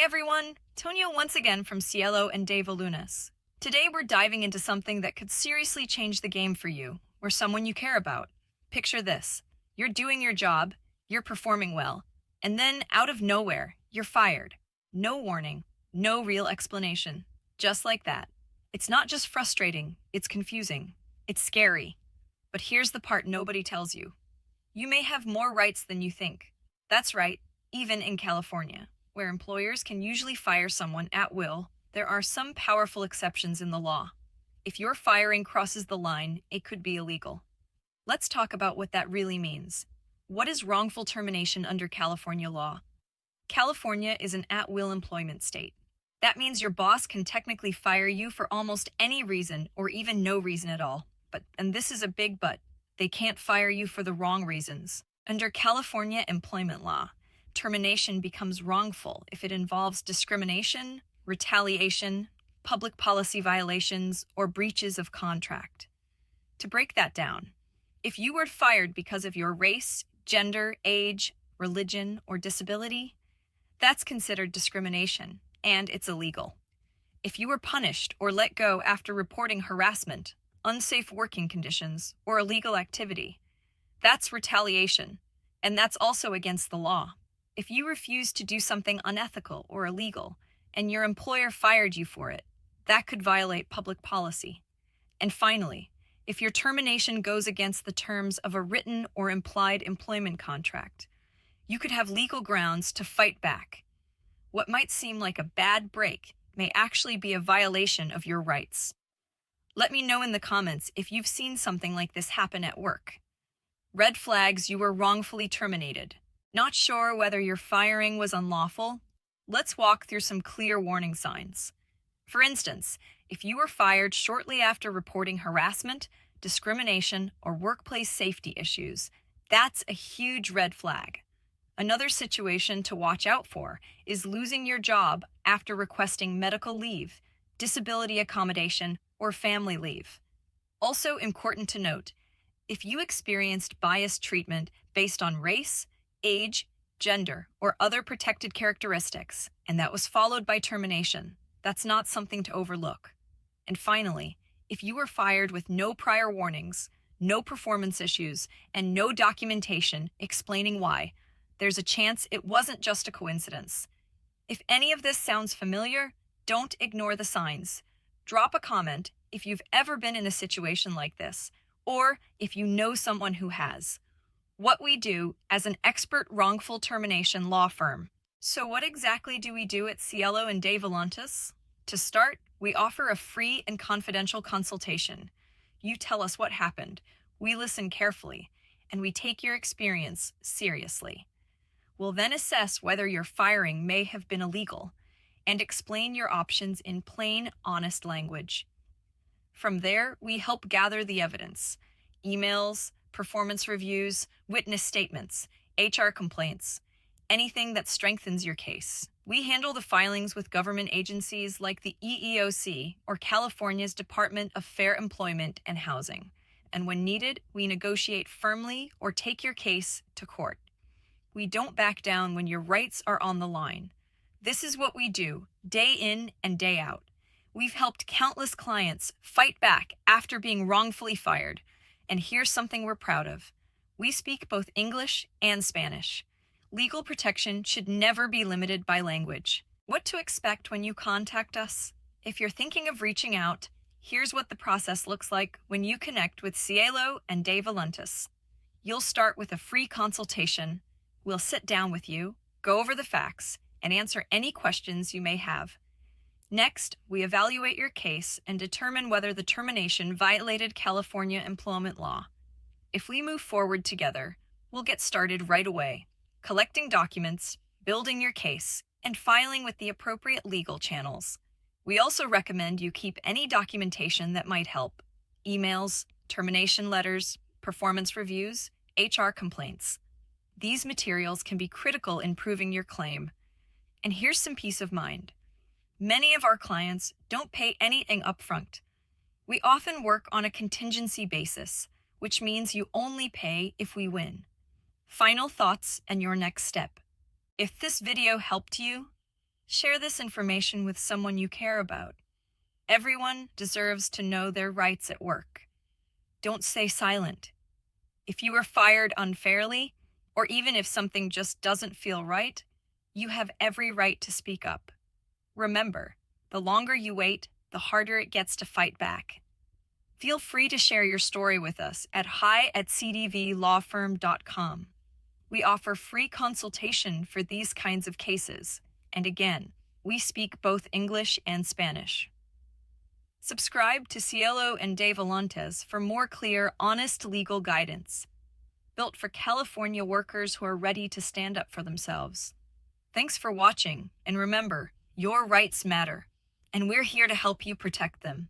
everyone, Tonio once again from Cielo and Dave Lunas. Today we're diving into something that could seriously change the game for you or someone you care about. Picture this. You're doing your job, you're performing well, and then out of nowhere, you're fired. No warning, no real explanation. Just like that. It's not just frustrating, it's confusing. It's scary. But here's the part nobody tells you. You may have more rights than you think. That's right, even in California, where employers can usually fire someone at will, there are some powerful exceptions in the law. If your firing crosses the line, it could be illegal. Let's talk about what that really means. What is wrongful termination under California law? California is an at-will employment state. That means your boss can technically fire you for almost any reason or even no reason at all. And this is a big but, they can't fire you for the wrong reasons. Under California employment law, termination becomes wrongful if it involves discrimination, retaliation, public policy violations, or breaches of contract. To break that down, if you were fired because of your race, gender, age, religion, or disability, that's considered discrimination, and it's illegal. If you were punished or let go after reporting harassment, unsafe working conditions, or illegal activity, that's retaliation, and that's also against the law. If you refuse to do something unethical or illegal, and your employer fired you for it, that could violate public policy. And finally, if your termination goes against the terms of a written or implied employment contract, you could have legal grounds to fight back. What might seem like a bad break may actually be a violation of your rights. Let me know in the comments if you've seen something like this happen at work. Red flags: you were wrongfully terminated. Not sure whether your firing was unlawful? Let's walk through some clear warning signs. For instance, if you were fired shortly after reporting harassment, discrimination, or workplace safety issues, that's a huge red flag. Another situation to watch out for is losing your job after requesting medical leave, disability accommodation, or family leave. Also important to note, if you experienced biased treatment based on race, age, gender, or other protected characteristics, and that was followed by termination, that's not something to overlook. And finally, if you were fired with no prior warnings, no performance issues, and no documentation explaining why, there's a chance it wasn't just a coincidence. If any of this sounds familiar, don't ignore the signs. Drop a comment if you've ever been in a situation like this, or if you know someone who has. What we do as an expert wrongful termination law firm. So what exactly do we do at Cielo and Dave Lunas? To start, we offer a free and confidential consultation. You tell us what happened, we listen carefully, and we take your experience seriously. We'll then assess whether your firing may have been illegal and explain your options in plain, honest language. From there, we help gather the evidence: emails, performance reviews, witness statements, HR complaints, anything that strengthens your case. We handle the filings with government agencies like the EEOC or California's Department of Fair Employment and Housing. And when needed, we negotiate firmly or take your case to court. We don't back down when your rights are on the line. This is what we do, day in and day out. We've helped countless clients fight back after being wrongfully fired. And here's something we're proud of. We speak both English and Spanish. Legal protection should never be limited by language. What to expect when you contact us? If you're thinking of reaching out, here's what the process looks like when you connect with Cielo and Dave Lunas. You'll start with a free consultation. We'll sit down with you, go over the facts, and answer any questions you may have. Next, we evaluate your case and determine whether the termination violated California employment law. If we move forward together, we'll get started right away, collecting documents, building your case, and filing with the appropriate legal channels. We also recommend you keep any documentation that might help: emails, termination letters, performance reviews, HR complaints. These materials can be critical in proving your claim. And here's some peace of mind. Many of our clients don't pay anything upfront. We often work on a contingency basis, which means you only pay if we win. Final thoughts and your next step. If this video helped you, Share this information with someone you care about. Everyone deserves to know their rights at work. Don't stay silent. If you were fired unfairly, or even if something just doesn't feel right, you have every right to speak up. Remember, the longer you wait, the harder it gets to fight back. Feel free to share your story with us at hi@cdvlawfirm.com. We offer free consultation for these kinds of cases. And again, we speak both English and Spanish. Subscribe to Cielo and De Volantes for more clear, honest legal guidance, built for California workers who are ready to stand up for themselves. Thanks for watching, and remember, your rights matter, and we're here to help you protect them.